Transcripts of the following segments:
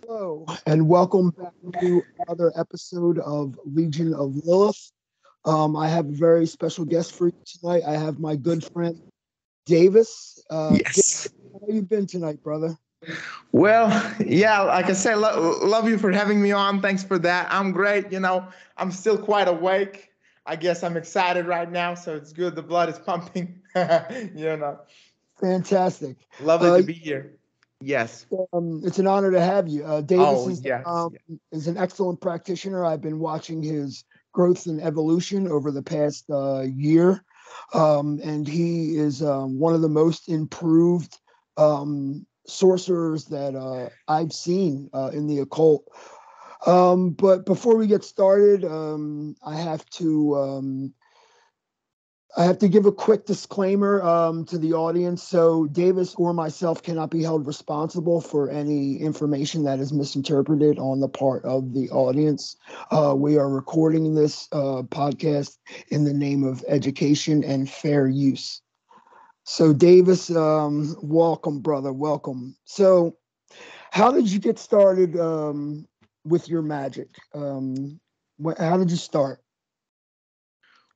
Hello, and welcome back to another episode of Legion of Lilith. I have a very special guest for you tonight. I have my good friend Davis. Yes. How you been tonight, brother? Well, yeah, like I said, love you for having me on. Thanks for that. I'm great. I'm still quite awake. I guess I'm excited right now, so it's good. The blood is pumping. you know, Fantastic. Lovely Uh, to be here. Yes. it's an honor to have you. Davis Oh, yes. is an excellent practitioner. I've been watching his growth and evolution over the past year, and he is one of the most improved sorcerers that I've seen in the occult. But before we get started, I have to give a quick disclaimer to the audience. So Davis or myself cannot be held responsible for any information that is misinterpreted on the part of the audience. We are recording this podcast in the name of education and fair use. So Davis, welcome, brother, welcome. So how did you get started with your magic? How did you start?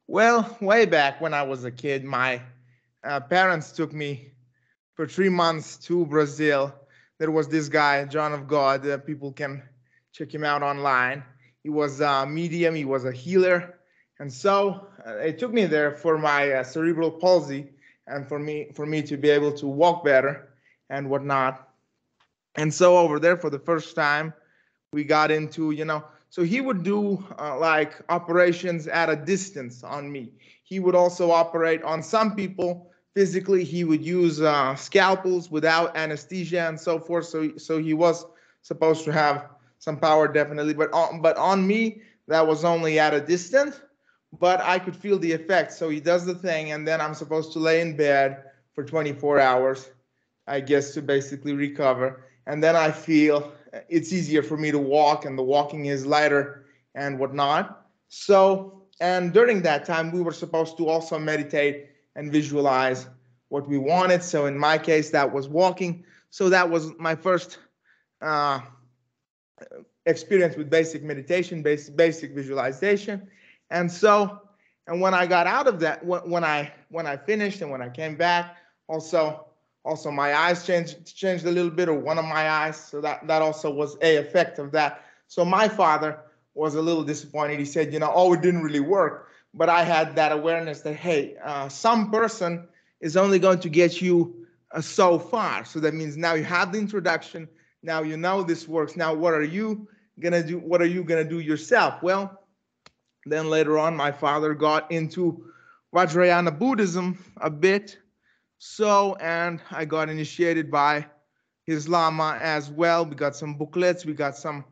Well, way back when I was a kid, my parents took me for 3 months to Brazil. There was this guy, John of God. People can check him out online. He was a medium, he was a healer. And so it took me there for my cerebral palsy and for me to be able to walk better and whatnot. And so over there for the first time, we got into, so he would do like operations at a distance on me. He would also operate on some people physically. He would use scalpels without anesthesia and so forth. So he was supposed to have some power, definitely. But on me, that was only at a distance. But I could feel the effect. So he does the thing, and then I'm supposed to lay in bed for 24 hours, I guess, to basically recover. And then I feel it's easier for me to walk, and the walking is lighter and whatnot. So, and during that time, we were supposed to also meditate and visualize what we wanted. So, in my case, that was walking. So, that was my first uh, experience with basic meditation, basic visualization. And so, and when I got out of that, when I finished and when I came back, also my eyes changed a little bit, or one of my eyes. So that also was a effect of that. So my father was a little disappointed. He said, oh, it didn't really work. But I had that awareness that, hey, some person is only going to get you so far. So that means now you have the introduction. Now you know this works. Now what are you gonna do? What are you gonna do yourself? Well, then later on, my father got into Vajrayana Buddhism a bit. So, and I got initiated by his lama as well. We got some booklets. We got some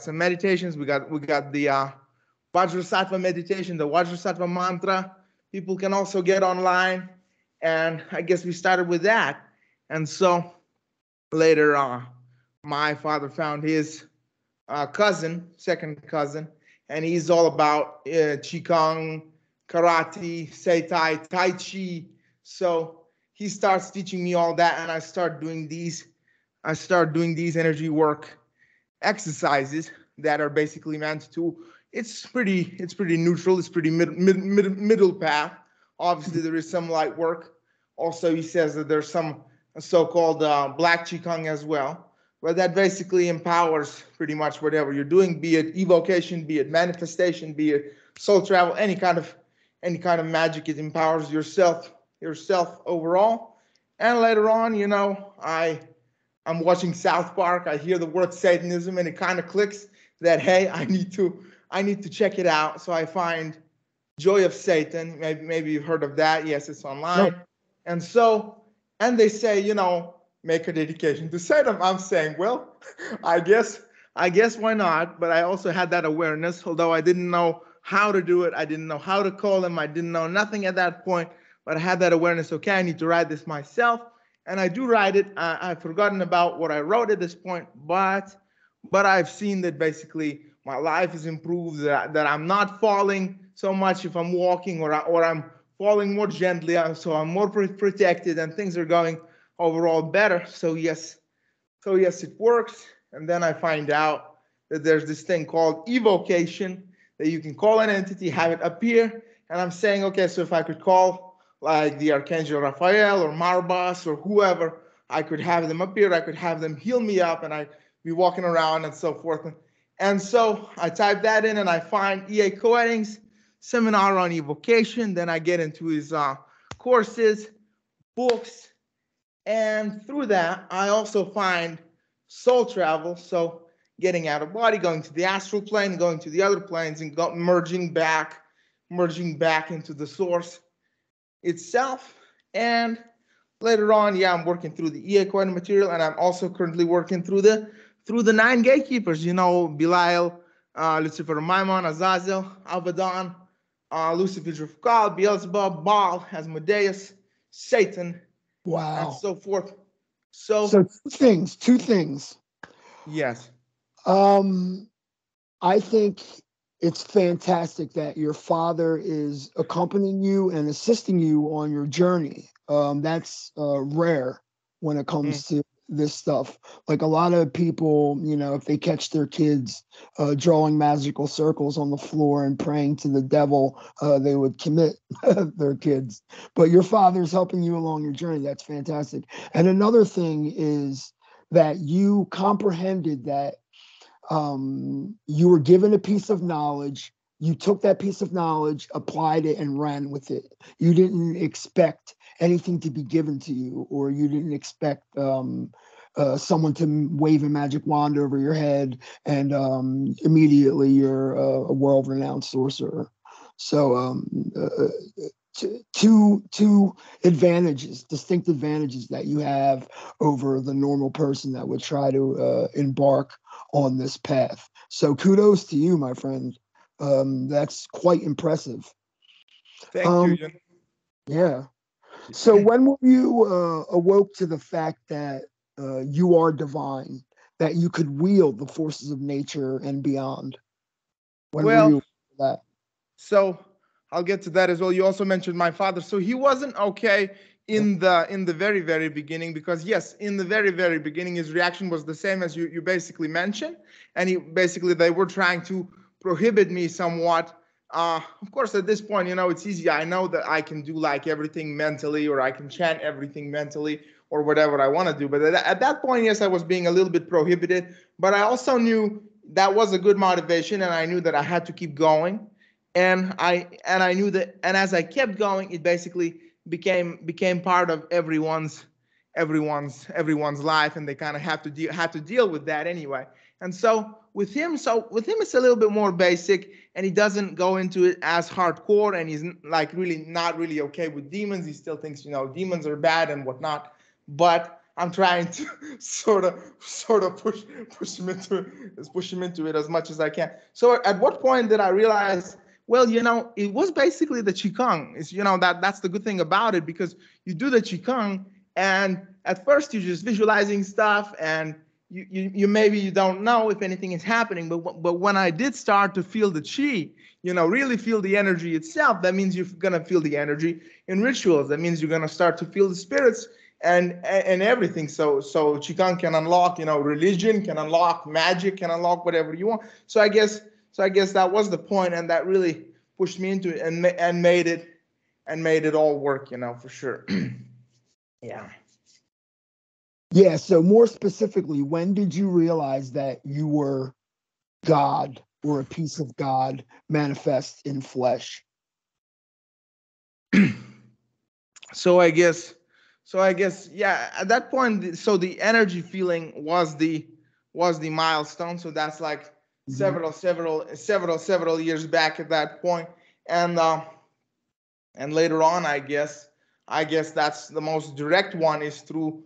meditations. We got the Vajrasattva meditation, the Vajrasattva mantra. People can also get online, and I guess we started with that. And so later, my father found his cousin, second cousin, and he's all about qigong, karate, seitai, tai chi. So he starts teaching me all that, and I start doing these energy work exercises that are basically meant to. It's pretty neutral. It's pretty middle path. Obviously, there is some light work. Also, he says that there's some so-called black qigong as well, but that basically empowers pretty much whatever you're doing, be it evocation, be it manifestation, be it soul travel, any kind of magic. It empowers yourself overall. And later on, I'm watching South Park. I hear the word Satanism, and it kind of clicks that, hey, I need to check it out. So I find Joy of Satan. Maybe you've heard of that. Yes, it's No. online. And so, and they say, make a dedication to Satan. I'm saying, well, I guess, I guess why not? But I also had that awareness, although I didn't know how to do it. I didn't know how to call him. I didn't know nothing at that point. But I had that awareness. Okay, I need to write this myself, and I do write it. I've forgotten about what I wrote at this point, but I've seen that basically my life is improved. That I'm not falling so much if I'm walking, or I'm falling more gently. So I'm more protected, and things are going overall better. So yes, it works. And then I find out that there's this thing called evocation, that you can call an entity, have it appear. And I'm saying, okay, so if I could call like the Archangel Raphael or Marbas or whoever, I could have them appear, I could have them heal me up, and I'd be walking around and so forth. And so I type that in and I find E.A. Koetting's seminar on evocation. Then I get into his courses, books, and through that, I also find soul travel. So getting out of body, going to the astral plane, going to the other planes, and merging back into the source itself. And later on, yeah, I'm working through the E.A. Koetting material, and I'm also currently working through the 9 gatekeepers, Belial, Lucifer, Maimon, Azazel, Abaddon, Lucifer, Rufkal, Beelzebub, Baal, Asmodeus, Satan, Wow. and so forth. So two things. Yes. I think it's fantastic that your father is accompanying you and assisting you on your journey. That's rare when it comes to this stuff. Like a lot of people, if they catch their kids drawing magical circles on the floor and praying to the devil, they would commit their kids. But your father's helping you along your journey. That's fantastic. And another thing is that you comprehended that you were given a piece of knowledge. You took that piece of knowledge, applied it, and ran with it. You didn't expect anything to be given to you, or you didn't expect someone to wave a magic wand over your head and immediately you're a world-renowned sorcerer. So two distinct advantages that you have over the normal person that would try to embark on this path. So kudos to you, my friend. That's quite impressive. Thank you. Yeah. So when were you awoke to the fact that you are divine, that you could wield the forces of nature and beyond? When were you that? So I'll get to that as well. You also mentioned my father. So he wasn't okay in the very, very beginning, because yes, in the very, very beginning, his reaction was the same as you basically mentioned. And they were trying to prohibit me somewhat. Of course, at this point, it's easy. I know that I can do like everything mentally, or I can chant everything mentally, or whatever I want to do. But at that point, yes, I was being a little bit prohibited. But I also knew that was a good motivation, and I knew that I had to keep going. And I knew that, and as I kept going, it basically became part of everyone's life, and they kind of had to deal with that anyway. And so with him it's a little bit more basic, and he doesn't go into it as hardcore, and he's like really not really okay with demons. He still thinks demons are bad and whatnot. But I'm trying to sort of push him into it as much as I can. So at what point did I realize, well, it was basically the Qigong. It's, that's the good thing about it, because you do the Qigong, and at first you're just visualizing stuff, and you maybe you don't know if anything is happening. But when I did start to feel the Qi, really feel the energy itself, that means you're gonna feel the energy in rituals. That means you're gonna start to feel the spirits and everything. So Qigong can unlock, religion can unlock, magic can unlock whatever you want. So I guess that was the point, and that really pushed me into it and made it all work, for sure. Yeah. Yeah. So more specifically, when did you realize that you were God, or a piece of God manifest in flesh? So I guess, yeah, at that point, so the energy feeling was the milestone. So that's like several years back at that point. And later on, I guess that's the most direct one, is through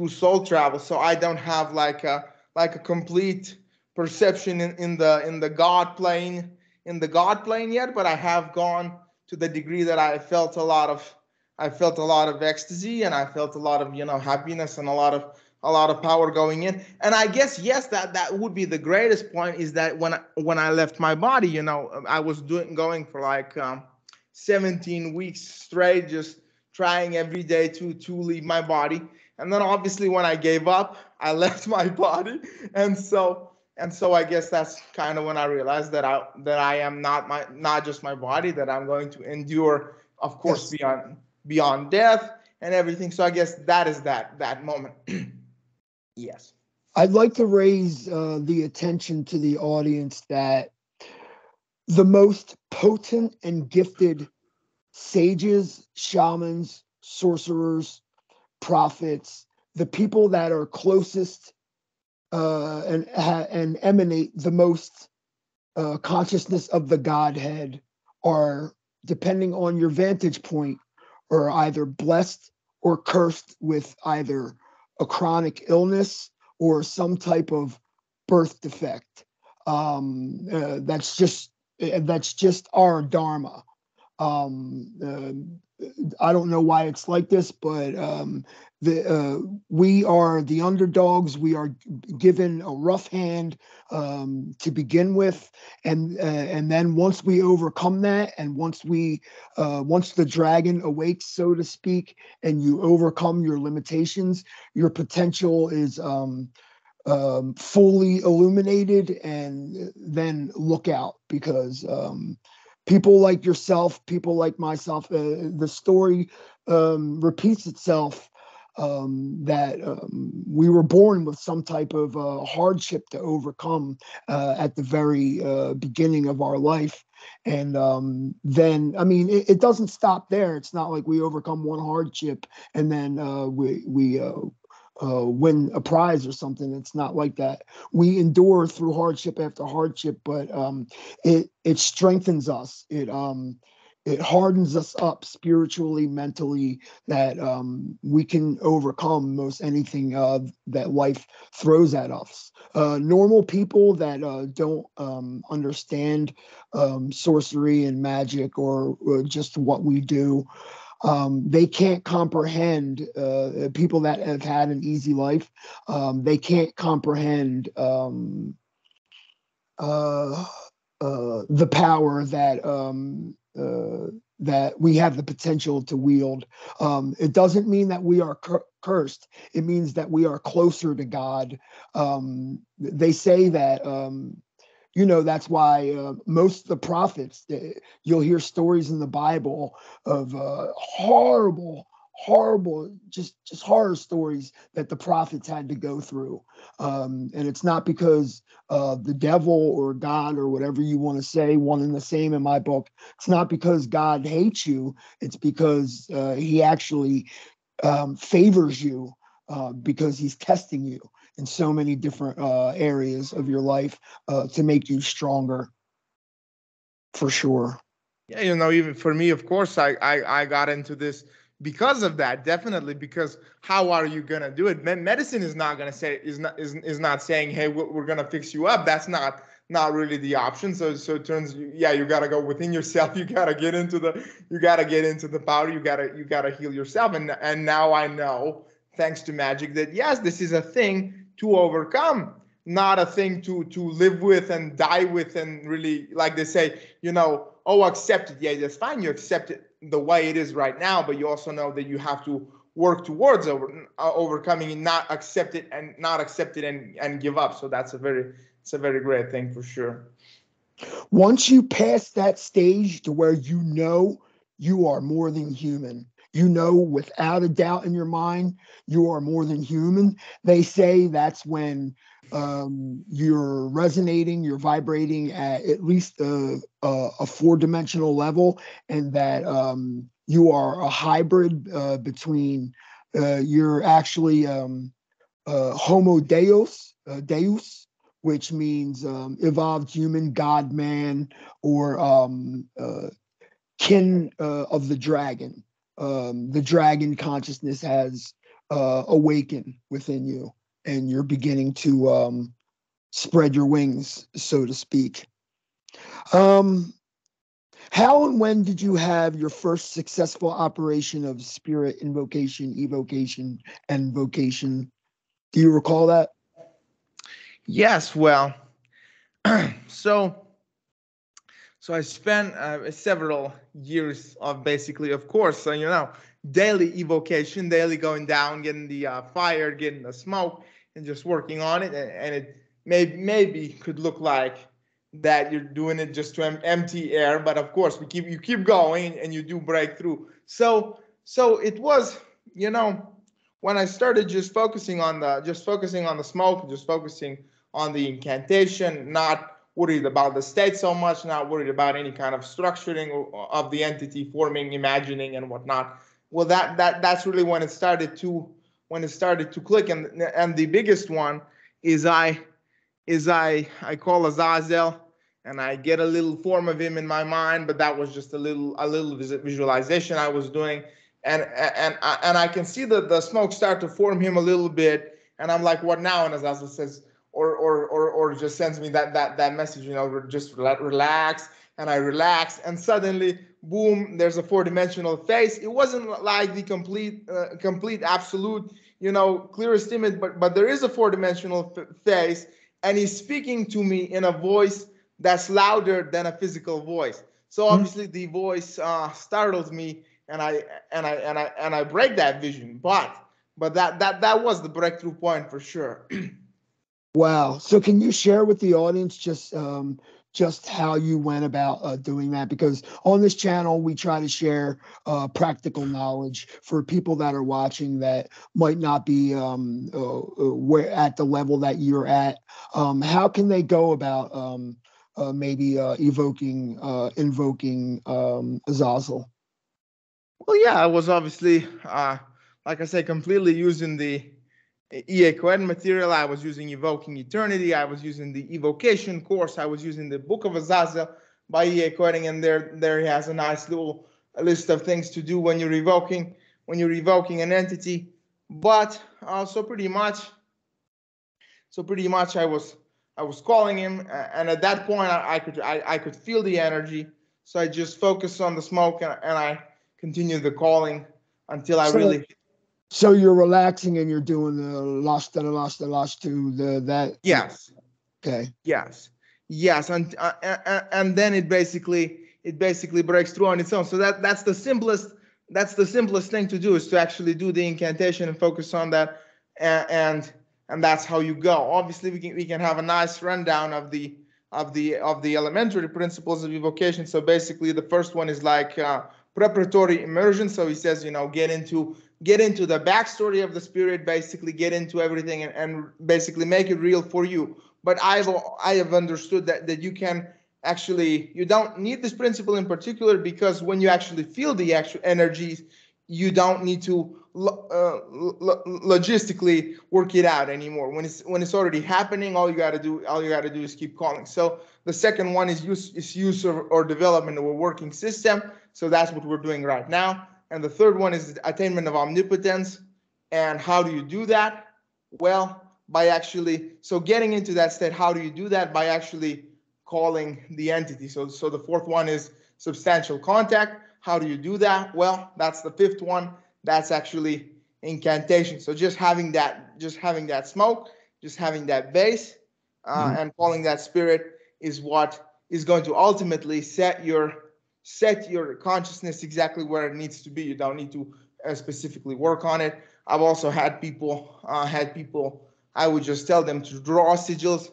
soul travel. So I don't have like a complete perception in the God plane yet, but I have gone to the degree that I felt a lot of ecstasy, and I felt a lot of happiness, and a lot of power going in. And I guess, yes, that would be the greatest point, is that when I left my body, I was going for like 17 weeks straight, just trying every day to leave my body. And then obviously when I gave up, I left my body. And so I guess that's kind of when I realized that I am not just my body, that I'm going to endure, of course, beyond death and everything. So I guess that is that moment. Yes. I'd like to raise the attention to the audience that the most potent and gifted sages, shamans, sorcerers, prophets, the people that are closest and emanate the most consciousness of the Godhead are, depending on your vantage point, are either blessed or cursed with either a chronic illness or some type of birth defect. That's just our dharma. I don't know why it's like this, but we are the underdogs. We are given a rough hand to begin with, and then once we overcome that, and once the dragon awakes, so to speak, and you overcome your limitations, your potential is fully illuminated, and then look out, because people like yourself, people like myself, the story repeats itself, that we were born with some type of hardship to overcome at the very beginning of our life. And then, I mean, it doesn't stop there. It's not like we overcome one hardship and then we win a prize or something. It's not like that. We endure through hardship after hardship, but it strengthens us. It hardens us up spiritually, mentally, that we can overcome most anything that life throws at us. Normal people that don't understand sorcery and magic or just what we do, they can't comprehend, people that have had an easy life, they can't comprehend the power that we have the potential to wield. It doesn't mean that we are cursed. It means that we are closer to God. They say that that's why most of the prophets, you'll hear stories in the Bible of horrible, just horror stories that the prophets had to go through. And it's not because the devil or God or whatever you want to say, one and the same in my book. It's not because God hates you. It's because he actually favors you because he's testing you in so many different areas of your life to make you stronger, for sure. Yeah, even for me, of course, I got into this because of that, definitely, because how are you gonna do it? Medicine is not gonna say is not saying, hey, we're gonna fix you up. That's not really the option. So it turns, you gotta go within yourself. You gotta get into the power. You gotta heal yourself. And now I know, thanks to magic, that yes, this is a thing to overcome, not a thing to live with and die with, and really, like they say, accept it. Yeah, that's fine. You accept it the way it is right now, but you also know that you have to work towards overcoming and not accept it and give up. So it's a very great thing, for sure. Once you pass that stage to where you are more than human, without a doubt in your mind, you are more than human. They say that's when you're resonating, you're vibrating at least a 4-dimensional level, and that you are a hybrid between you're actually Homo Deus, which means evolved human, God, man, or kin of the dragon. The dragon consciousness has awakened within you, and you're beginning to spread your wings, so to speak. How and when did you have your first successful operation of spirit invocation, evocation, and vocation? Do you recall that? Yes, well, so So I spent several years of basically, of course, so daily evocation, daily going down, getting the fire, getting the smoke, and just working on it. And it maybe could look like that you're doing it just to empty air, but of course you keep going and you do break through. So it was, when I started just focusing on the smoke, just focusing on the incantation, not worried about the state so much, not worried about any kind of structuring of the entity, forming, imagining, and whatnot. Well, that's really when it started to click. And the biggest one is I call Azazel, and I get a little form of him in my mind, but that was just a little visualization I was doing, and I can see the smoke start to form him a little bit, and I'm like, what now? And Azazel says, or just sends me that message, just relax, and I relax, and suddenly, boom, there's a four-dimensional face. It wasn't like the complete absolute, clearest image, but there is a four-dimensional face, and he's speaking to me in a voice that's louder than a physical voice. So obviously the voice startles me, and I break that vision. But that was the breakthrough point for sure. Wow. So can you share with the audience just how you went about doing that? Because on this channel, we try to share practical knowledge for people that are watching that might not be where at the level that you're at. How can they go about maybe invoking Azazel? Well, yeah, I was obviously, like I say, completely using the EA-Coed material. I was using Evoking Eternity. I was using the Evocation course. I was using the Book of Azazel by EA-Coeding, and there he has a nice little list of things to do when you're evoking an entity. But so pretty much I was calling him, and at that point I could feel the energy. So I just focused on the smoke, and I continued the calling until I really. So you're relaxing and you're doing the last to that. Yes. Okay. Yes. And then it basically breaks through on its own. So that's the simplest thing to do, is to actually do the incantation and focus on that, and that's how you go. Obviously, we can have a nice rundown of the elementary principles of evocation. So basically, the first one is like preparatory immersion. So he says, get into the backstory of the spirit, basically get into everything, and basically make it real for you. But I have understood that you can actually, you don't need this principle in particular, because when you actually feel the actual energies, you don't need to logistically work it out anymore. When it's already happening, all you got to do is keep calling. So the second one is use or development of a working system. So that's what we're doing right now. And the third one is the attainment of omnipotence. And how do you do that? Well, by actually, so getting into that state, how do you do that? By actually calling the entity. So the fourth one is substantial contact. How do you do that? Well, that's the fifth one. That's actually incantation. So just having that smoke, just having that base, and calling that spirit is what is going to ultimately set your consciousness exactly where it needs to be. You don't need to specifically work on it. I've also had people, I would just tell them to draw sigils,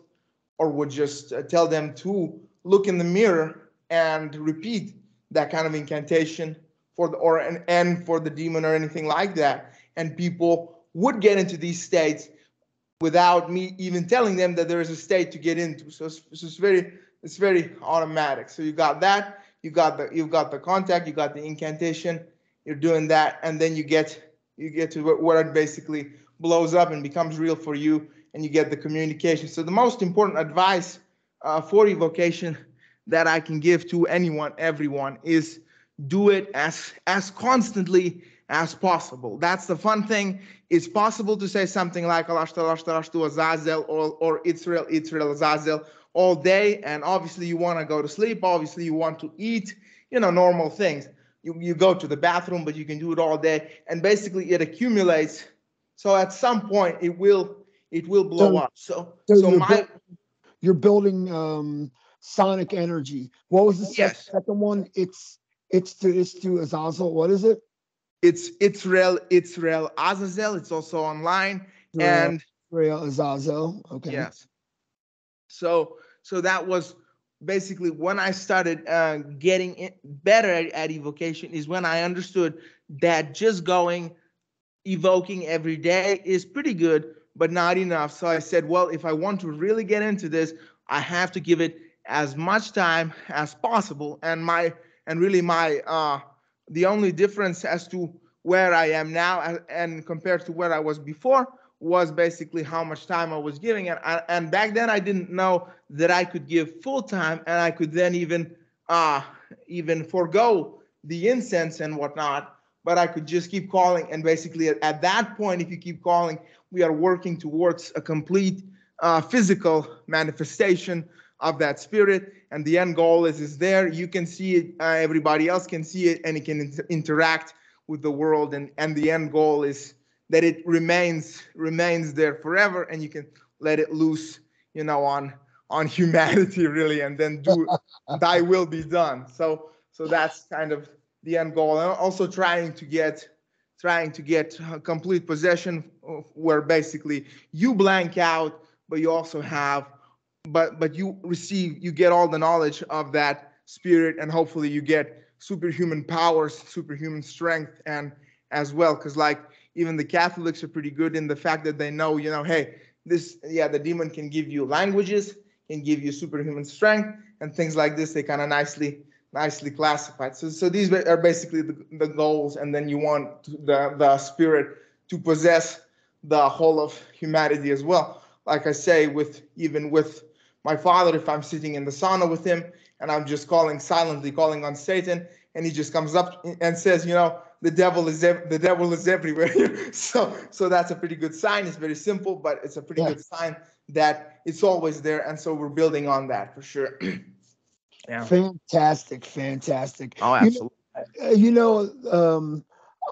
or would just tell them to look in the mirror and repeat that kind of incantation for the demon or anything like that. And people would get into these states without me even telling them that there is a state to get into. So it's very automatic. So you got that, you've got the contact, you got the incantation, you're doing that, and then you get to where it basically blows up and becomes real for you, and you get the communication. So the most important advice for evocation that I can give to everyone, is do it as constantly as possible. That's the fun thing. It's possible to say something like Alashtu Azazel or Israel Azazel all day, and obviously you want to go to sleep. Obviously you want to eat, normal things. You go to the bathroom, but you can do it all day, and basically it accumulates. So at some point it will blow up. So you're building sonic energy. What was the Yes. second one? It's to Azazel. What is it? It's Real Azazel. It's also online. Real, And Real Azazel. Okay. yes. So that was basically when I started getting better at evocation, is when I understood that just evoking every day is pretty good, but not enough. So I said, well, if I want to really get into this, I have to give it as much time as possible. And really my the only difference as to where I am now and compared to where I was before was basically how much time I was giving. And back then I didn't know that I could give full time, and I could then even forego the incense and whatnot, but I could just keep calling. And basically at that point, if you keep calling, we are working towards a complete physical manifestation of that spirit. And the end goal is there. You can see it, everybody else can see it, and it can interact with the world. And the end goal is that it remains there forever, and you can let it loose, on humanity, really, and then do thy will be done. So that's kind of the end goal. And also trying to get complete possession, where basically you blank out, but you also have but you get all the knowledge of that spirit, and hopefully you get superhuman powers, superhuman strength, and as well, because like even the Catholics are pretty good in the fact that they know, hey, the demon can give you languages, can give you superhuman strength, and things like this. They kind of nicely classified. So these are basically the goals, and then you want the spirit to possess the whole of humanity as well. Like I say, with my father, if I'm sitting in the sauna with him and I'm just silently calling on Satan, and he just comes up and says, the devil is everywhere. So that's a pretty good sign. It's very simple, but it's a pretty good sign that it's always there. And so we're building on that for sure. Yeah. Fantastic. Oh, absolutely.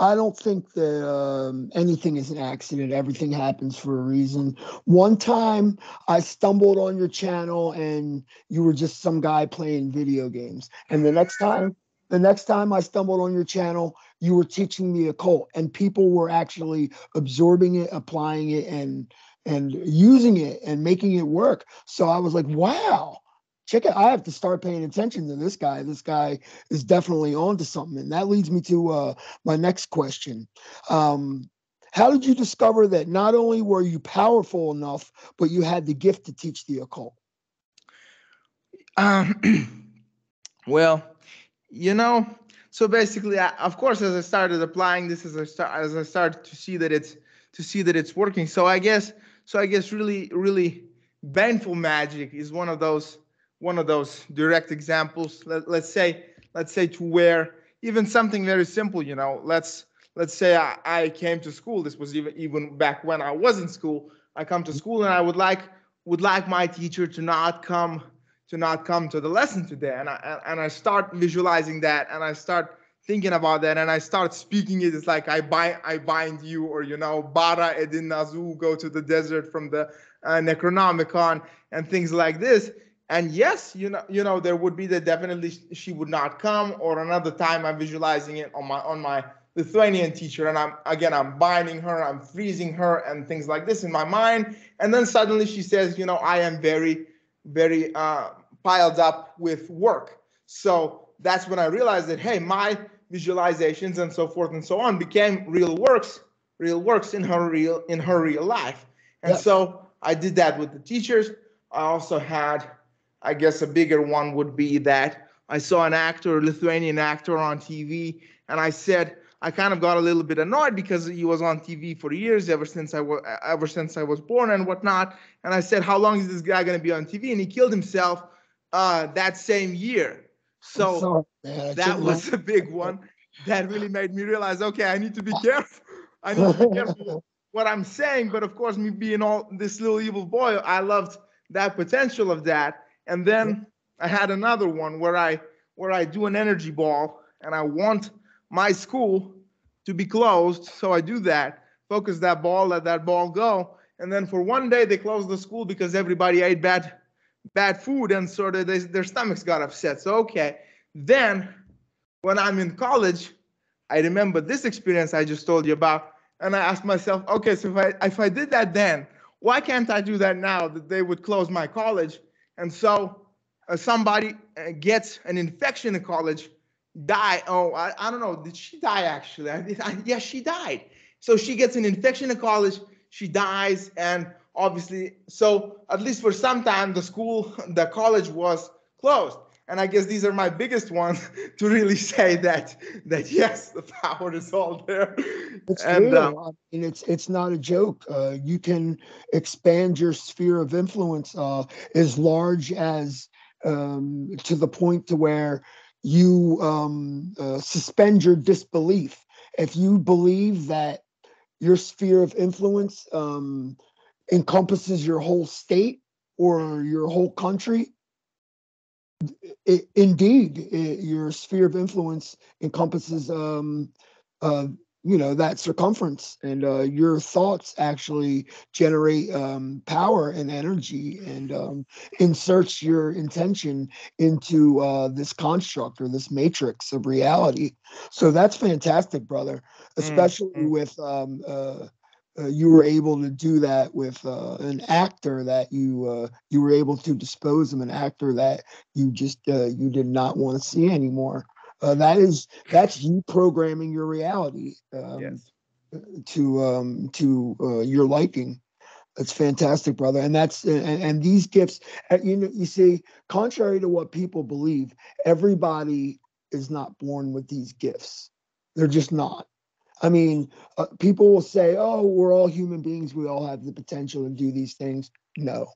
I don't think that anything is an accident. Everything happens for a reason. One time I stumbled on your channel and you were just some guy playing video games. And the next time I stumbled on your channel, you were teaching me occult, and people were actually absorbing it, applying it, and using it and making it work. So I was like, wow. Check it. I have to start paying attention to this guy. This guy is definitely on to something. And that leads me to my next question. How did you discover that not only were you powerful enough, but you had the gift to teach the occult? Well, so basically, of course, as I started applying this, as I started to see that it's working. So I guess really, really baneful magic is one of those direct examples. Let's say to where even something very simple, let's say I came to school. This was even back when I was in school. I come to school and I would like my teacher to not come to the lesson today, and I start visualizing that, and I start thinking about that, and I start speaking it. It's like I bind you, or bara edin nazu, go to the desert from the Necronomicon, and things like this. And yes, there would be that definitely she would not come. Or another time I'm visualizing it on my Lithuanian teacher, and I'm binding her, I'm freezing her, and things like this in my mind. And then suddenly she says, I am very, very piled up with work. So that's when I realized that, hey, my visualizations and so forth and so on became real works in her real life. And so I did that with the teachers. I also had, I guess a bigger one would be that I saw a Lithuanian actor on TV, and I kind of got a little bit annoyed because he was on TV for years, ever since I was born and whatnot. And I said, how long is this guy going to be on TV? And he killed himself that same year. So that was a big one that really made me realize, okay, I need to be careful. I need to be careful what I'm saying. But of course, me being all this little evil boy, I loved that potential of that. And then I had another one where I do an energy ball, and I want my school to be closed. So I do that, focus that ball, let that ball go. And then for one day they closed the school because everybody ate bad bad food, and sort of their stomachs got upset. So okay, then when I'm in college, I remember this experience I just told you about, and I asked myself, okay, so if I did that then, why can't I do that now that they would close my college? And so somebody gets an infection in college, die. Oh, I don't know. Did she die actually? Yes, she died. So she gets an infection in college, she dies, and obviously, so at least for some time, the college was closed. And I guess these are my biggest ones to really say that yes, the power is all there. It's And real. I mean, it's not a joke. You can expand your sphere of influence as large as to the point to where you suspend your disbelief. If you believe that your sphere of influence encompasses your whole state or your whole country, your sphere of influence encompasses that circumference, and your thoughts actually generate power and energy, and inserts your intention into this construct or this matrix of reality. So that's fantastic, brother, especially with you were able to do that with an actor that you were able to dispose of, an actor that you just you did not want to see anymore. That's you programming your reality yes. to your liking. That's fantastic, brother. And and these gifts, you see, contrary to what people believe, everybody is not born with these gifts. They're just not. I mean, people will say, "Oh, we're all human beings. We all have the potential to do these things." No,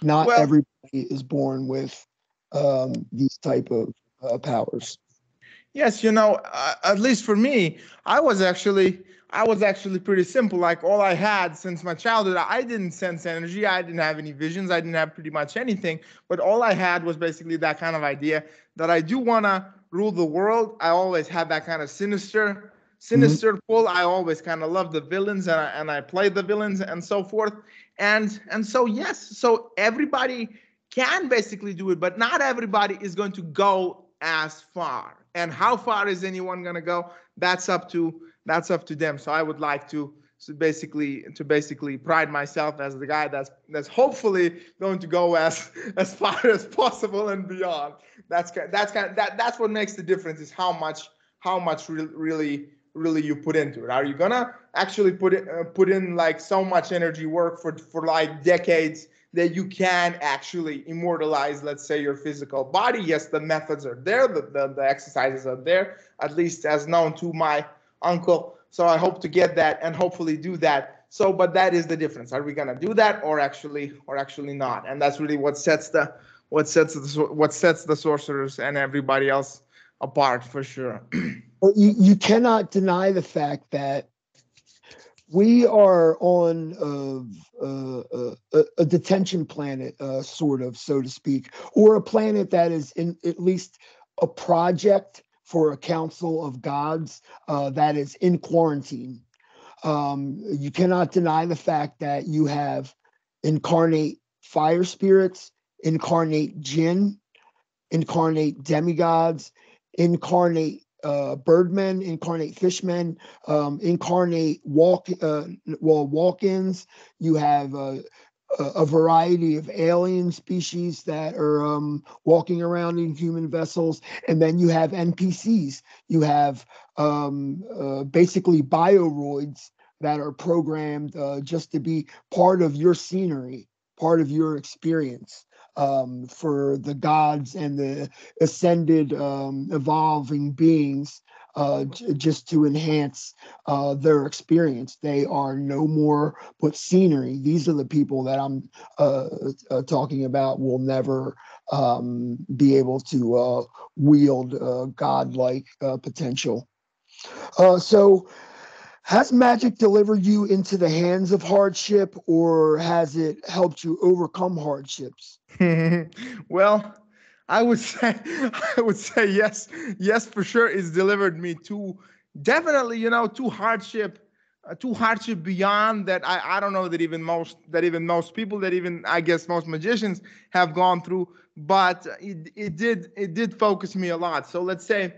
not Well, everybody is born with these type of powers. yes, at least for me, I was actually pretty simple. Like all I had since my childhood, I didn't sense energy. I didn't have any visions. I didn't have pretty much anything. But all I had was basically that kind of idea that I do want to rule the world. I always had that kind of sinister pull. I always kind of loved the villains, and I played the villains and so forth. And so yes, so everybody can basically do it, but not everybody is going to go as far. And how far is anyone going to go? That's up to them. So I would like to basically pride myself as the guy that's hopefully going to go as far as possible and beyond. That's what makes the difference, is how much really you put into it. Are you gonna actually put in like so much energy work for like decades that you can actually immortalize, let's say, your physical body? Yes, the methods are there, the exercises are there, at least as known to my uncle. So I hope to get that and hopefully do that. So, but that is the difference. Are we gonna do that or actually not? And that's really what sets the sorcerers and everybody else apart, for sure. Well, you cannot deny the fact that we are on a detention planet, sort of, so to speak, or a planet that is in at least a project for a council of gods that is in quarantine. You cannot deny the fact that you have incarnate fire spirits, incarnate jinn, incarnate demigods, incarnate birdmen, incarnate fishmen, incarnate walk-ins. You have a variety of alien species that are walking around in human vessels, and then you have NPCs. You have basically bioroids that are programmed just to be part of your scenery, part of your experience. For the gods and the ascended evolving beings, just to enhance their experience. They are no more but scenery. These are the people that I'm talking about will never be able to wield godlike potential. So has magic delivered you into the hands of hardship, or has it helped you overcome hardships? Well, I would say yes, for sure. It's delivered me to definitely, to hardship to hardship beyond that. I don't know that even most people, that even I guess most magicians have gone through, but it did focus me a lot. So let's say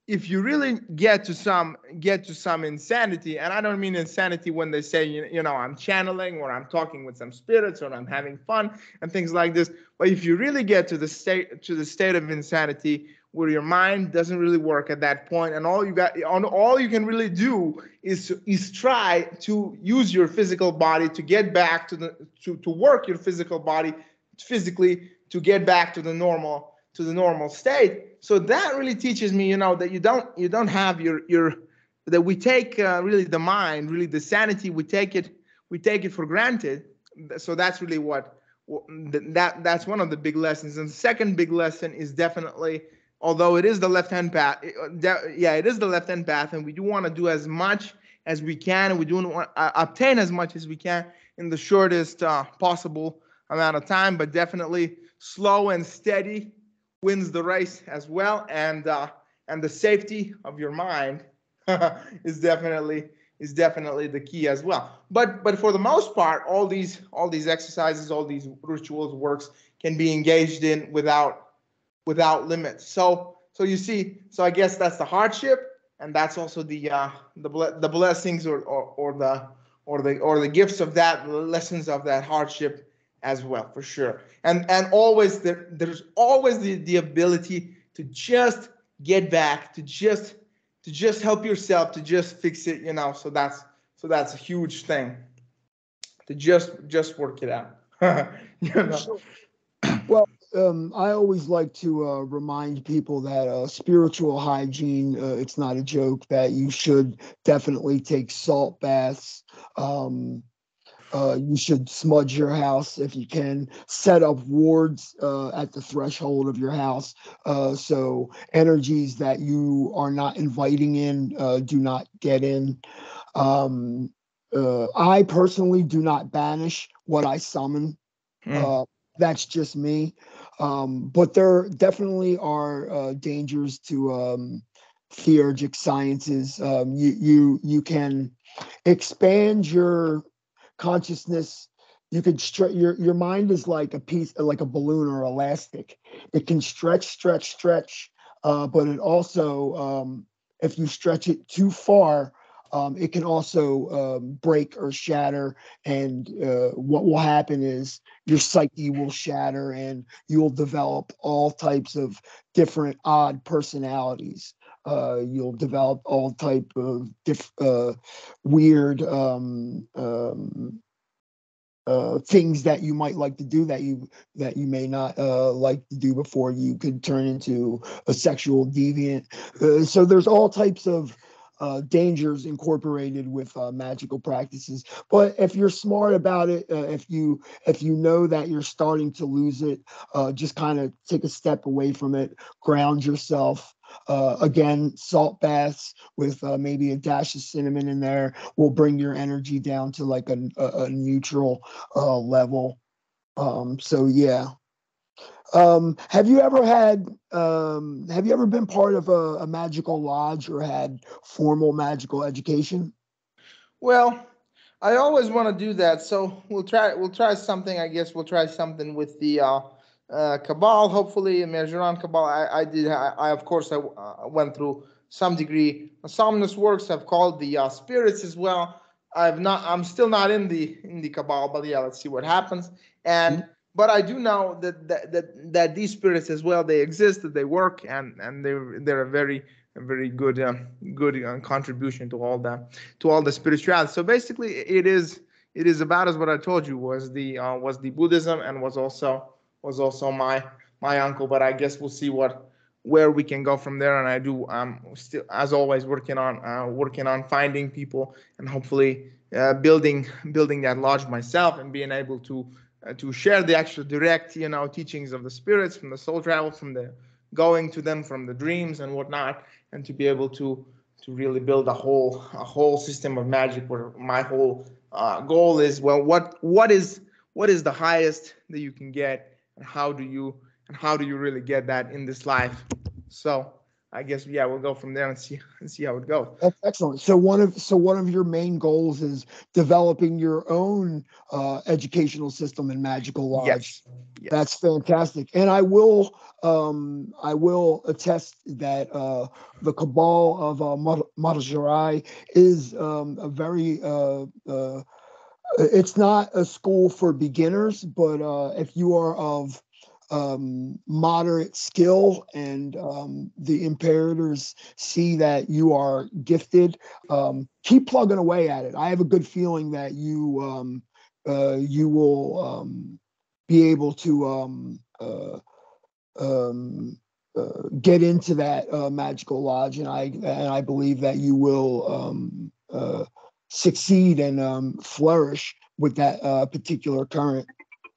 if you really get to some insanity, and I don't mean insanity when they say I'm channeling, or I'm talking with some spirits, or I'm having fun and things like this, but if you really get to the state of insanity where your mind doesn't really work at that point, and all you can really do is try to use your physical body to get back to work your physical body physically to get back to the normal state. So that really teaches me, that you don't have your that we take really the mind, really the sanity, we take it for granted. So that's really that's one of the big lessons. And the second big lesson is definitely, although it is the left-hand path, it is the left-hand path, and we do want to do as much as we can, and we do want to obtain as much as we can in the shortest possible amount of time. But definitely, slow and steady wins the race as well, and the safety of your mind is definitely the key as well. But for the most part, all these exercises, all these rituals, works can be engaged in without limits. So you see, so I guess that's the hardship, and that's also the blessings or the gifts of that, lessons of that hardship as well, for sure. And always there's always the ability to just get back, to just help yourself, to just fix it, so that's a huge thing, to just work it out. Well, I always like to remind people that spiritual hygiene, it's not a joke, that you should definitely take salt baths. You should smudge your house if you can, set up wards at the threshold of your house, so energies that you are not inviting in do not get in. I personally do not banish what I summon. That's just me. But there definitely are dangers to theurgic sciences. You can expand your consciousness. You could stretch your mind is like like a balloon or elastic. It can stretch, but it also, if you stretch it too far, it can also break or shatter. And what will happen is your psyche will shatter, and you will develop all types of different odd personalities. You'll develop all type of weird things that you might like to do that you may not like to do before you could turn into a sexual deviant. So there's all types of dangers incorporated with magical practices. But if you're smart about it, if you know that you're starting to lose it, just kind of take a step away from it, ground yourself. Again, salt baths with maybe a dash of cinnamon in there will bring your energy down to like a neutral level. So yeah. Have you ever been part of a magical lodge or had formal magical education? Well, I always want to do that, so we'll try something. I guess we'll try something with the Cabal, hopefully, Measuron Cabal. I of course I went through some degree Somnus works. I've called the spirits as well. I'm still not in the Cabal, but yeah, let's see what happens. And but I do know that these spirits as well, they exist, that they work, and they're a very good contribution to all the spirituality. So basically, it is about as what I told you was the Buddhism, and was also my uncle. But I guess we'll see where we can go from there. And I'm still, as always, working on finding people, and hopefully building that lodge myself, and being able to share the actual direct teachings of the spirits, from the soul travel, from the going to them, from the dreams and whatnot, and to be able to really build a whole system of magic, where my whole goal is, well, what is the highest that you can get, and how do you really get that in this life. So I guess, yeah, we'll go from there and see how it goes. That's excellent. So one of your main goals is developing your own educational system in Magical Lodge. Yes. That's fantastic. And I will attest that the Cabal of Matajarai is a very it's not a school for beginners, but if you are of moderate skill and the imperators see that you are gifted, keep plugging away at it. I have a good feeling that you will be able to get into that magical lodge, and I believe that you will succeed and flourish with that particular current.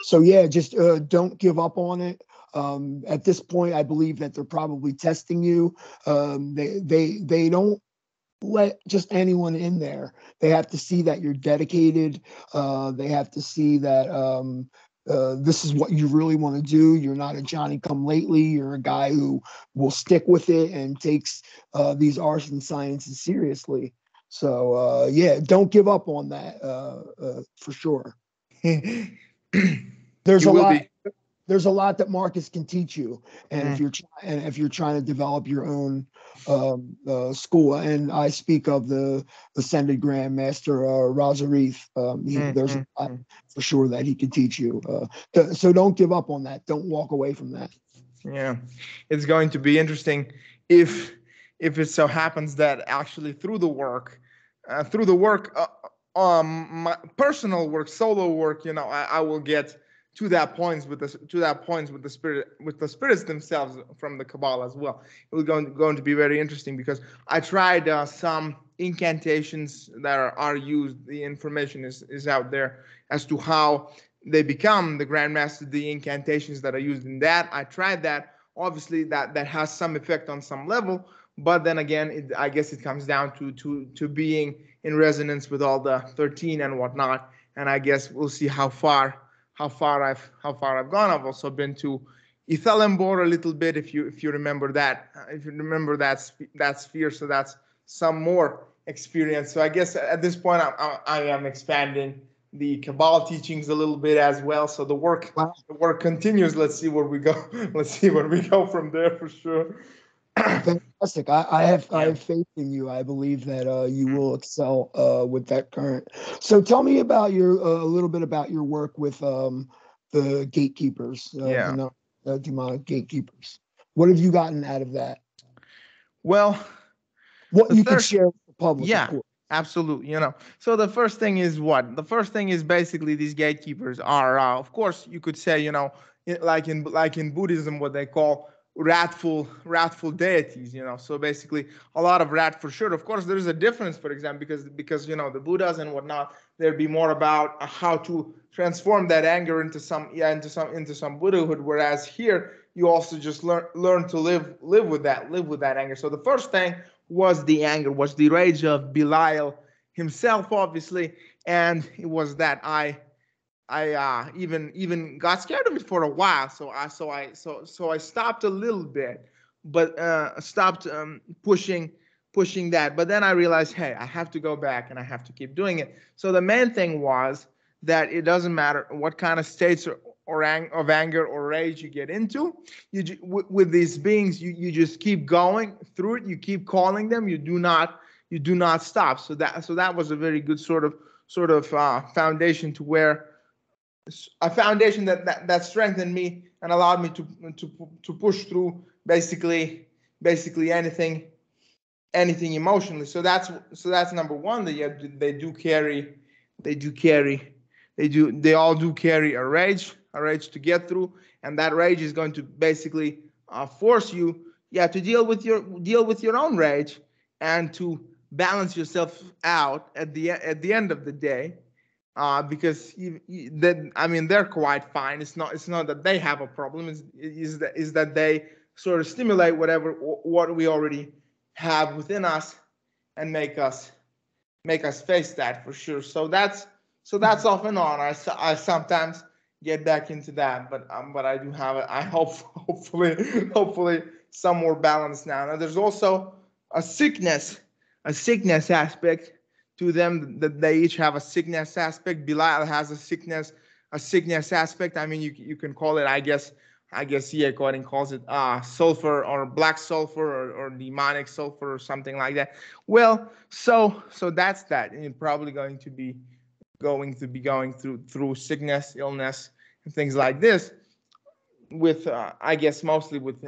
So yeah, just don't give up on it. At this point, I believe that they're probably testing you. They don't let just anyone in there. They have to see that you're dedicated. They have to see that this is what you really want to do. You're not a Johnny come lately. You're a guy who will stick with it and takes these arts and sciences seriously. So yeah, don't give up on that for sure. There's a lot. There's a lot that Marcus can teach you, and if you're trying to develop your own school, and I speak of the Ascended Grand Master Razarith, there's a lot for sure that he can teach you. So don't give up on that. Don't walk away from that. Yeah, it's going to be interesting if it so happens that actually through the work, my personal work, solo work, I will get to that points with the spirits themselves from the Kabbalah as well. It was going to be very interesting because I tried some incantations that are used. The information is out there as to how they become the Grandmaster. The incantations that are used in that, I tried that. Obviously, that has some effect on some level, but then again, I guess it comes down to being in resonance with all the 13 and whatnot. And I guess we'll see how far I've gone. I've also been to Ethellembor a little bit, if you remember that, that sphere. So that's some more experience. So I guess at this point I am expanding the Kabbalah teachings a little bit as well. So the work continues. Let's see where we go. Let's see where we go from there for sure. Fantastic. I have faith in you. I believe that you will excel with that current. So tell me about a little bit about your work with the gatekeepers, the demonic gatekeepers. What have you gotten out of that? Well, what you can share with the public, yeah, of course. Absolutely. So the first thing is what? The first thing is basically these gatekeepers are, of course, you could say, like in Buddhism, what they call wrathful deities. So basically a lot of wrath for sure. Of course, there is a difference, for example, because the Buddhas and whatnot, there'd be more about how to transform that anger into some Buddhahood. Whereas here, you also just learn to live with that anger. So the first thing was the anger, was the rage of Belial himself, obviously, and it was that I even got scared of it for a while. So I stopped a little bit, but stopped pushing that. But then I realized, hey, I have to go back and I have to keep doing it. So the main thing was that it doesn't matter what kind of states of anger or rage you get into. With these beings, you just keep going through it. You keep calling them. You do not stop. So that was a very good sort of foundation to where a foundation that strengthened me and allowed me to push through basically anything emotionally. So that's number one. They all do carry a rage to get through, and that rage is going to basically force you to deal with your own rage and to balance yourself out at the end of the day. Because they're quite fine. It's not that they have a problem. Is that they sort of stimulate what we already have within us and make us face that for sure. So that's off and on. I sometimes get back into that. But I do have it. I hope hopefully some more balance now. Now there's also a sickness aspect to them, that they each have a sickness aspect. Belial has a sickness aspect. I mean, you can call it, I guess According calls it sulfur, or black sulfur, or demonic sulfur, or something like that. Well, so that's that. And you're probably going to be going through sickness, illness, and things like this, with I guess mostly with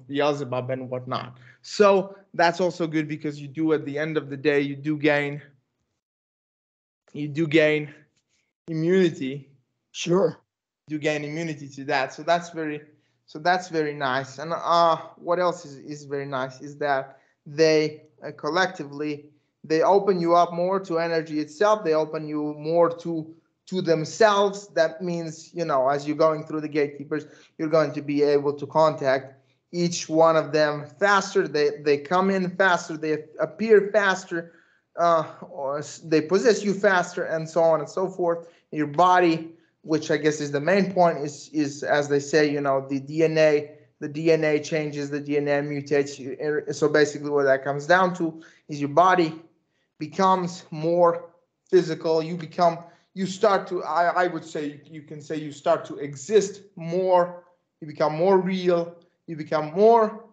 Beelzebub and whatnot. So that's also good, because you do, at the end of the day, you do gain immunity. Sure. You gain immunity to that. So that's very nice. And what else is very nice is that they collectively, they open you up more to energy itself. They open you more to themselves. That means, as you're going through the gatekeepers, you're going to be able to contact each one of them faster. They come in faster. They appear faster. Or they possess you faster, and so on and so forth. Your body, which I guess is the main point, is as they say, the DNA changes, the DNA mutates. So basically what that comes down to is your body becomes more physical. You start to, I would say, you can say you start to exist more. You become more real. You become more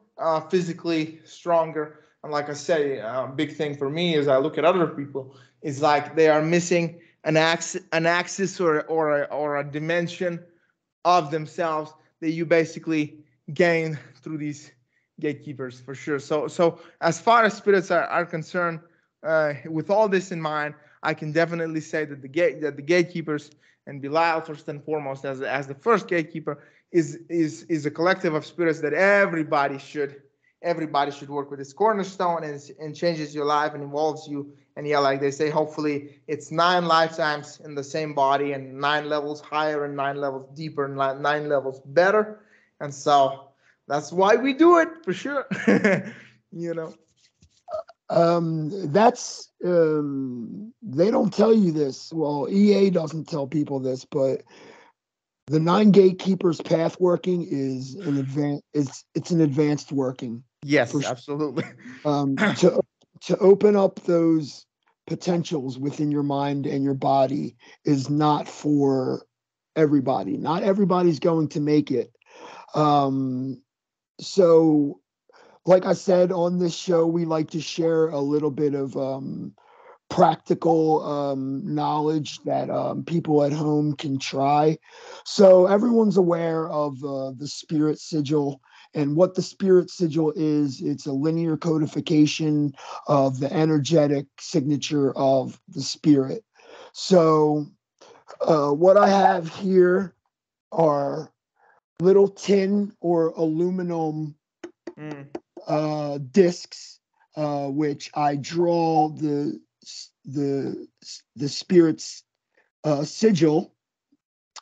physically stronger. And like I say, a big thing for me is I look at other people, is like they are missing an axis or a dimension of themselves that you basically gain through these gatekeepers, for sure. So as far as spirits are concerned, with all this in mind, I can definitely say that the gatekeepers, and Belial first and foremost as the first gatekeeper, is a collective of spirits that everybody should work with. It's cornerstone, and changes your life and involves you. And yeah, like they say, hopefully it's 9 lifetimes in the same body, and 9 levels higher, and 9 levels deeper, and 9 levels better. And so that's why we do it, for sure. That's they don't tell you this. Well, EA doesn't tell people this, but the 9 gatekeepers path working is an advanced working. Yes, absolutely. To open up those potentials within your mind and your body is not for everybody. Not everybody's going to make it. So like I said, on this show, we like to share a little bit of practical knowledge that people at home can try. So everyone's aware of the Spirit Sigil. And what the Spirit Sigil is, it's a linear codification of the energetic signature of the spirit. So what I have here are little tin or aluminum discs, which I draw the spirit's sigil.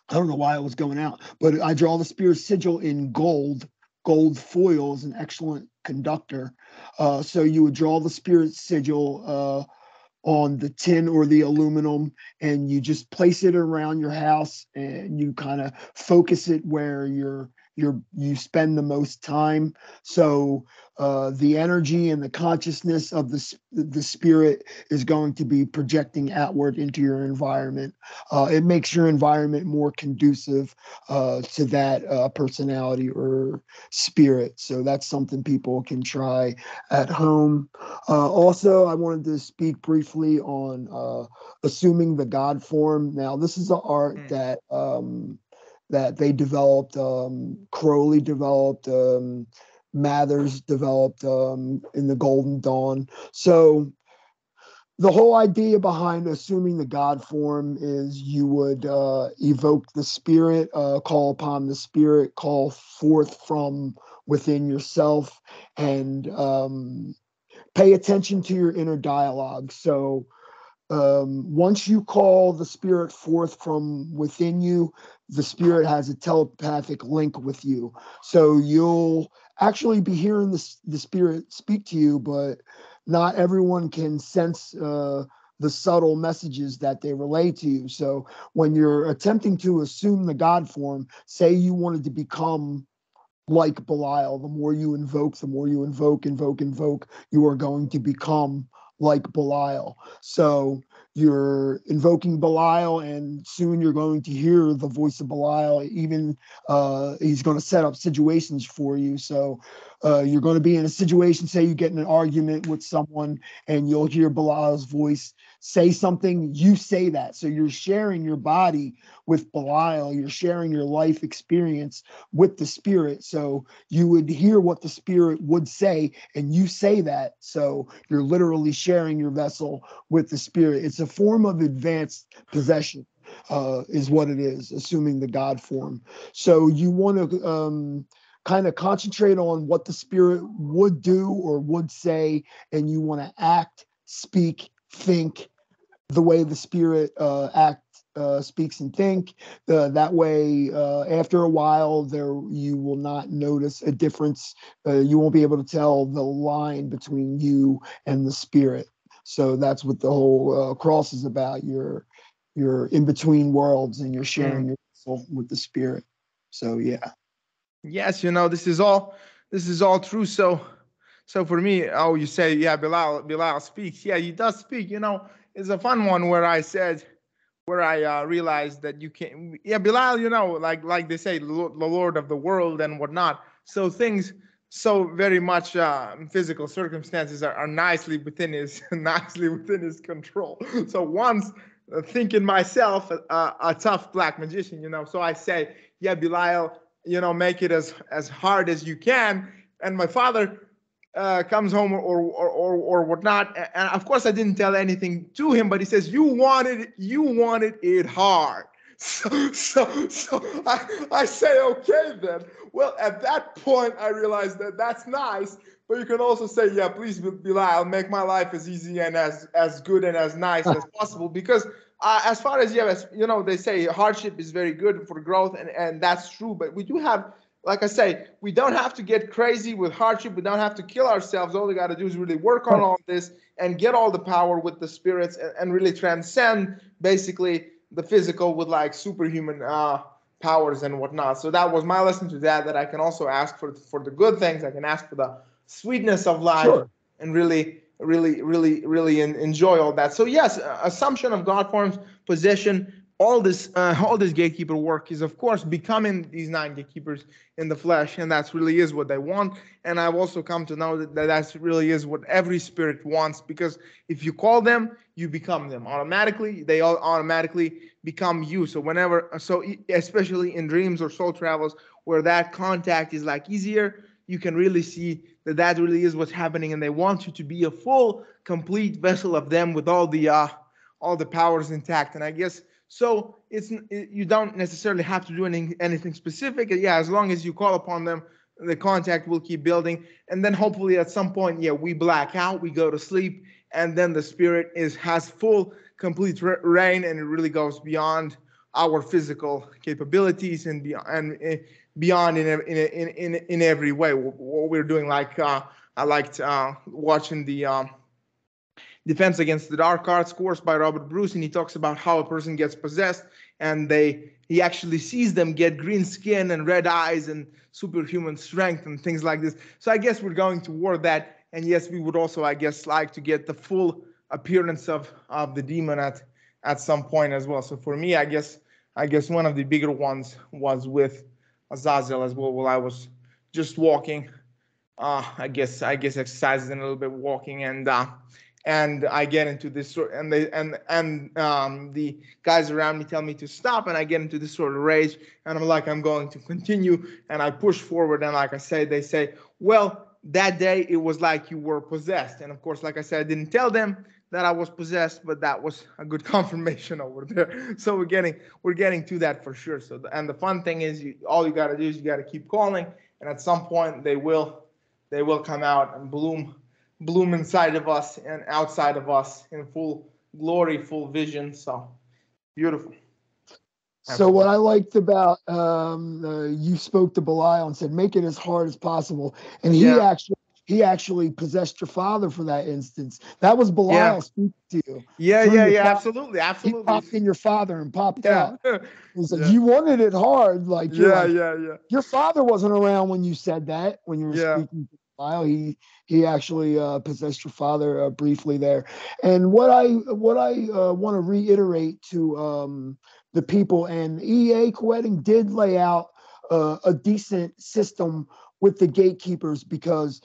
I don't know why it was going out, but I draw the spirit's sigil in gold. Gold foil is an excellent conductor. So you would draw the spirit's sigil on the tin or the aluminum, and you just place it around your house, and you kind of focus it where you spend the most time. So the energy and the consciousness of the spirit is going to be projecting outward into your environment. It makes your environment more conducive to that personality or spirit. So that's something people can try at home. Also, I wanted to speak briefly on assuming the God form. Now, this is an art that they developed, Crowley developed, Mathers developed in the Golden Dawn. So the whole idea behind assuming the God form is you would evoke the spirit, call upon the spirit, call forth from within yourself, and pay attention to your inner dialogue. So once you call the spirit forth from within you, the spirit has a telepathic link with you. So you'll actually be hearing the spirit speak to you, but not everyone can sense the the subtle messages that they relay to you. So when you're attempting to assume the God form, say you wanted to become like Belial, the more you invoke, you are going to become like Belial. So you're invoking Belial, and soon you're going to hear the voice of Belial. Even he's going to set up situations for you. So you're going to be in a situation, say you get in an argument with someone, and you'll hear Belial's voice say something, you say that. So you're sharing your body with Belial, you're sharing your life experience with the spirit. So you would hear what the spirit would say, and you say that. So you're literally sharing your vessel with the spirit. It's a form of advanced possession, is what it is, assuming the God form. So you want to kind of concentrate on what the spirit would do or would say, and you want to act, speak, think the way the spirit speaks and think. That way, after a while, you will not notice a difference. You won't be able to tell the line between you and the spirit. So that's what the whole cross is about. You're in between worlds, and you're sharing your soul with the spirit. So yeah. Yes, this is all true. So for me, you say, yeah, Bilal speaks. Yeah, he does speak. It's a fun one where I realized that you can. Yeah, Bilal, like they say, the Lord of the world and whatnot. So things so very much physical circumstances are nicely within his control. So once thinking myself a tough black magician, so I say, yeah, Bilal, make it as hard as you can. And my father comes home or whatnot, and of course I didn't tell anything to him, but he says, you wanted it hard. So I say, okay then. Well, at that point I realized that that's nice, but you can also say, yeah, please, Bilal, make my life as easy and as good and as nice as possible, because as far as they say hardship is very good for growth, and that's true, but we do have, like I say, we don't have to get crazy with hardship. We don't have to kill ourselves. All we got to do is really work on all this and get all the power with the spirits, and really transcend basically the physical with like superhuman powers and whatnot. So that was my lesson to that I can also ask for the good things. I can ask for the sweetness of life. Sure. And really enjoy all that. So yes, assumption of God forms, possession, all this gatekeeper work is, of course, becoming these 9 gatekeepers in the flesh, and that really is what they want. And I've also come to know that really is what every spirit wants, because if you call them, you become them automatically. They all automatically become you. So especially in dreams or soul travels, where that contact is like easier, you can really see that really is what's happening, and they want you to be a full, complete vessel of them with all the powers intact. And I guess. So you don't necessarily have to do anything specific. Yeah, as long as you call upon them, the contact will keep building. And then hopefully at some point, yeah, we black out, we go to sleep, and then the spirit has full, complete reign, and it really goes beyond our physical capabilities and beyond in every way. What we're doing, like I liked watching the Defense Against the Dark Arts course by Robert Bruce, and he talks about how a person gets possessed, and he actually sees them get green skin and red eyes and superhuman strength and things like this. So I guess we're going toward that, and yes, we would also, I guess, like to get the full appearance of the demon at some point as well. So for me, I guess one of the bigger ones was with Azazel as well. While I was just walking, I guess exercising a little bit, walking, and I get into this sort, and the guys around me tell me to stop, and I get into this sort of rage, and I'm going to continue, and I push forward, and like I say, they say, well, that day it was like you were possessed, and of course, like I said, I didn't tell them that I was possessed, but that was a good confirmation over there. So we're getting to that for sure. So and the fun thing is, all you got to do is you got to keep calling, and at some point they will come out and bloom inside of us and outside of us in full glory, full vision. So beautiful. So what I liked about you spoke to Belial and said, make it as hard as possible. And he he actually possessed your father for that instance. That was Yeah. Belial speaking to you. Yeah, Through yeah, your yeah, father. absolutely, He absolutely. popped in your father and popped Yeah. out. It's like Yeah. you wanted it hard. Like you're Yeah, like, yeah, yeah. your father wasn't around when you said that, when you were Yeah. speaking to Belial. He actually possessed your father briefly there. And what I want to reiterate to the people, and EA Coetting did lay out a decent system with the gatekeepers, because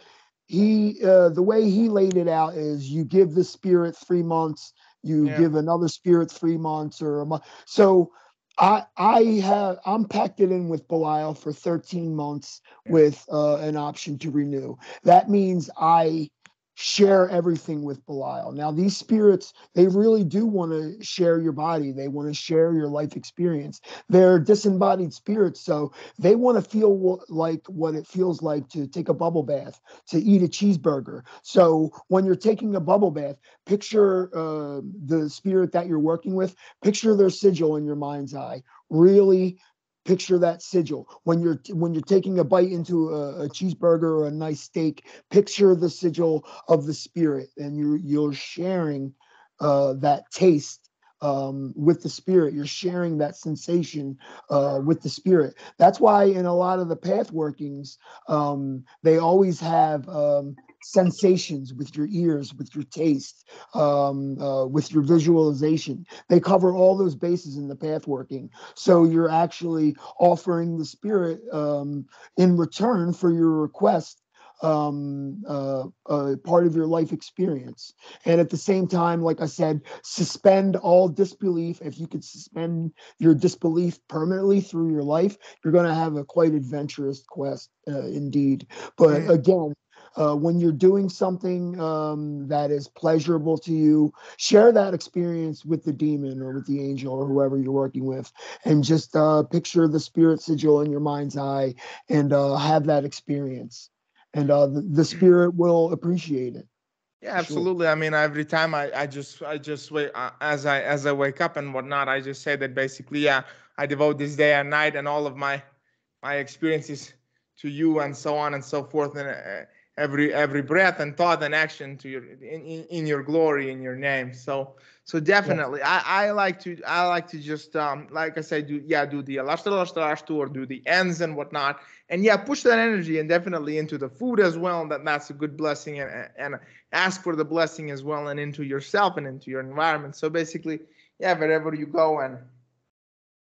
the way he laid it out is you give the spirit 3 months, you Yeah. give another spirit 3 months or a month. So I'm packed it in with Belial for 13 months Yeah. with an option to renew. That means I share everything with Belial. Now, these spirits, they really do want to share your body. They want to share your life experience. They're disembodied spirits, so they want to feel like what it feels like to take a bubble bath, to eat a cheeseburger. So when you're taking a bubble bath, picture the spirit that you're working with, picture their sigil in your mind's eye. Really picture that sigil. When you're taking a bite into a cheeseburger or a nice steak, picture the sigil of the spirit, and you're sharing that taste with the spirit. You're sharing that sensation with the spirit. That's why in a lot of the path workings, they always have sensations with your ears, with your taste, with your visualization. They cover all those bases in the path working. So you're actually offering the spirit in return for your request part of your life experience. And at the same time, like I said, suspend all disbelief. If you could suspend your disbelief permanently through your life, you're going to have a quite adventurous quest indeed. But again, when you're doing something that is pleasurable to you, share that experience with the demon or with the angel or whoever you're working with, and just picture the spirit sigil in your mind's eye and have that experience. And the spirit will appreciate it. Yeah, Sure. absolutely. I mean, every time I just wait as I wake up and whatnot, I just say that basically, yeah, I devote this day and night and all of my experiences to you and so on and so forth, and every breath and thought and action to your in your glory, in your name. So Yeah. definitely, I like to just like I said, do the lashtu or do the ends and whatnot, and yeah, push that energy and definitely into the food as well. That's a good blessing, and ask for the blessing as well, and into yourself and into your environment. So basically, yeah, wherever you go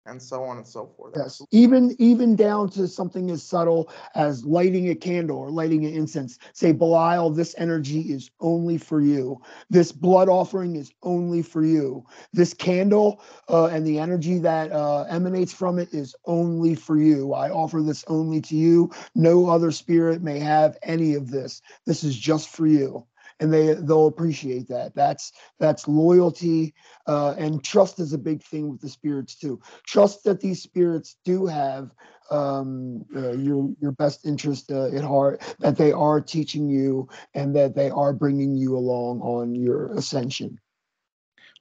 and so on and so forth. Yes, Absolutely. even down to something as subtle as lighting a candle or lighting an incense. Say, Belial, this energy is only for you. This blood offering is only for you. This candle and the energy that emanates from it is only for you. I offer this only to you. No other spirit may have any of this. This is just for you. And they'll appreciate that. That's loyalty, and trust is a big thing with the spirits too. Trust that these spirits do have your best interest at heart, that they are teaching you, and that they are bringing you along on your ascension.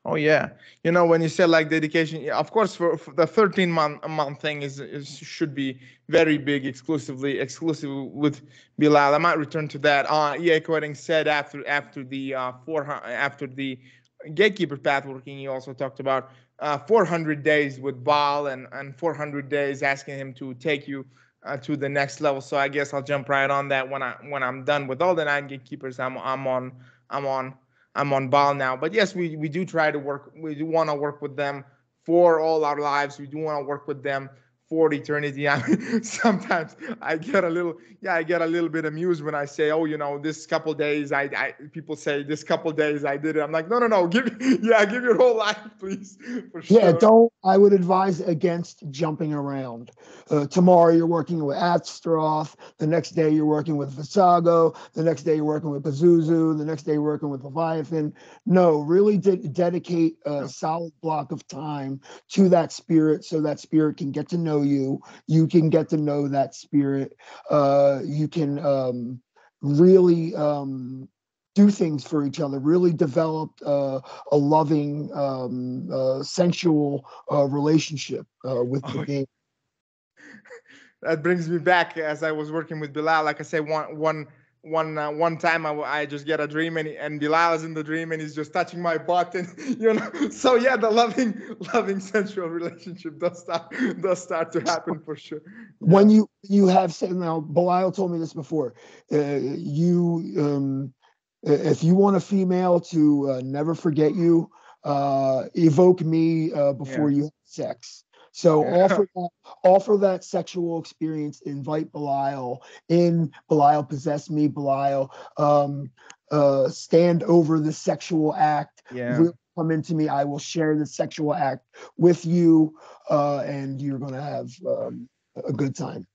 Oh yeah, when you said like dedication, yeah, of course, for the 13-month thing is should be very big, exclusive with Bilal. I might return to that. Yeah, Quetting said after the 400 after the gatekeeper path working, he also talked about 400 days with Baal and 400 days asking him to take you to the next level. So I guess I'll jump right on that when I'm done with all the 9 gatekeepers. I'm on I'm on Baal now. But yes, we do try to work. We do want to work with them for all our lives. We do want to work with them for eternity. I mean, sometimes I get a little bit amused when I say, oh, this couple days, people say this couple days I did it. I'm like, no, give your whole life, please, for Yeah, sure. don't. I would advise against jumping around. Tomorrow you're working with Astaroth. The next day you're working with Visago. The next day you're working with Pazuzu. The next day you're working with Leviathan. No, really dedicate a solid block of time to that spirit, so that spirit can get to know you. You can get to know that spirit. You can really do things for each other. Really develop a loving, sensual relationship with the Oh, being. that brings me back as I was working with Bilal. Like I say, one one time I just get a dream and Bilal is in the dream and he's just touching my butt and so yeah, the loving sensual relationship does start to happen for sure. When you have said, now Belial told me this before, if you want a female to never forget you, evoke me before you have sex. So offer that sexual experience, invite Belial in, Belial possess me, Belial stand over the sexual act. Really come into me, I will share the sexual act with you, and you're going to have a good time.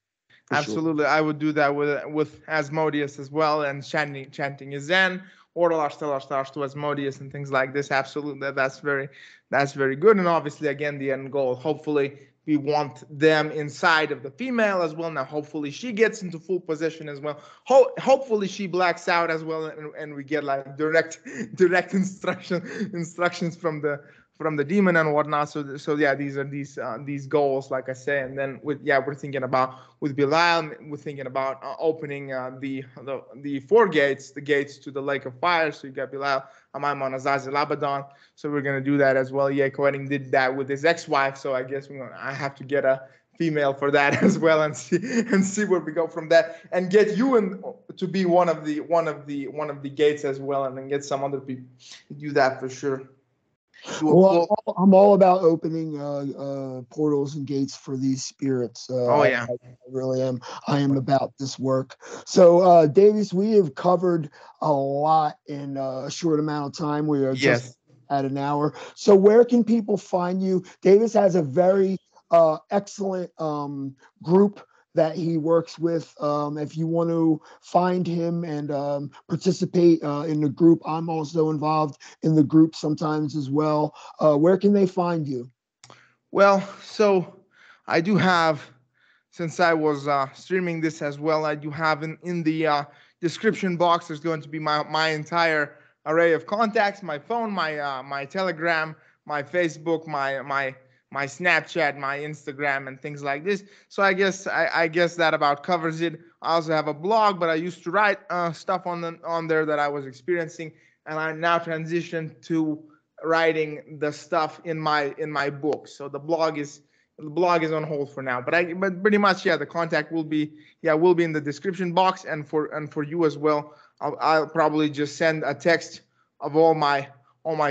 Absolutely, sure. I would do that with Asmodeus as well, and chanting his Zen, or to Asmodeus and things like this. Absolutely, that's very good. And obviously, again, the end goal. Hopefully, we want them inside of the female as well. Now, hopefully, she gets into full possession as well. Hopefully, she blacks out as well, and we get like direct instructions from the demon and whatnot. So yeah, these are these goals, like I say. And then we're thinking about with Bilal, we're thinking about opening the 4 gates, the gates to the lake of fire. So you got Bilal, Amaimon, Azazel, Abaddon. So we're gonna do that as well. Yeah, Kohen did that with his ex-wife. So I guess I have to get a female for that as well, and see where we go from that, and get you in to be one of the gates as well, and then get some other people do that for sure. Well, I'm all about opening portals and gates for these spirits. I really am. I am about this work. So, Davis, we have covered a lot in a short amount of time. We are just at an hour. So where can people find you? Davis has a very excellent group that he works with. If you want to find him and participate in the group, I'm also involved in the group sometimes as well. Where can they find you? Well, so I do have, since I was streaming this as well, I do have in the description box, there's going to be my entire array of contacts, my phone, my Telegram, my Facebook, my Snapchat, my Instagram, and things like this. So I guess that about covers it. I also have a blog, but I used to write stuff on there that I was experiencing, and I now transitioned to writing the stuff in my book. So the blog is on hold for now. But pretty much, the contact will be in the description box, and for you as well. I'll probably just send a text of all my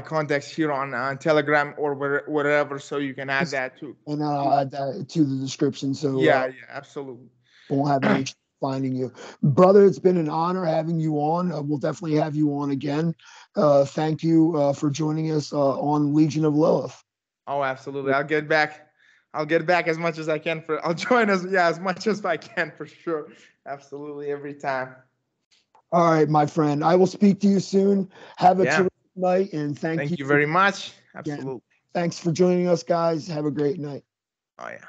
contacts here on Telegram or wherever, so you can add that too. And I'll add that to the description. So absolutely. Won't have any issue finding you. Brother, it's been an honor having you on. We'll definitely have you on again. Thank you for joining us on Legion of Lilith. Oh, absolutely. I'll get back as much as I can. I'll join us, as much as I can, for sure. Absolutely, every time. All right, my friend. I will speak to you soon. Have a terrific night, and thank you very much. Absolutely. Thanks for joining us, guys. Have a great night. Oh, yeah.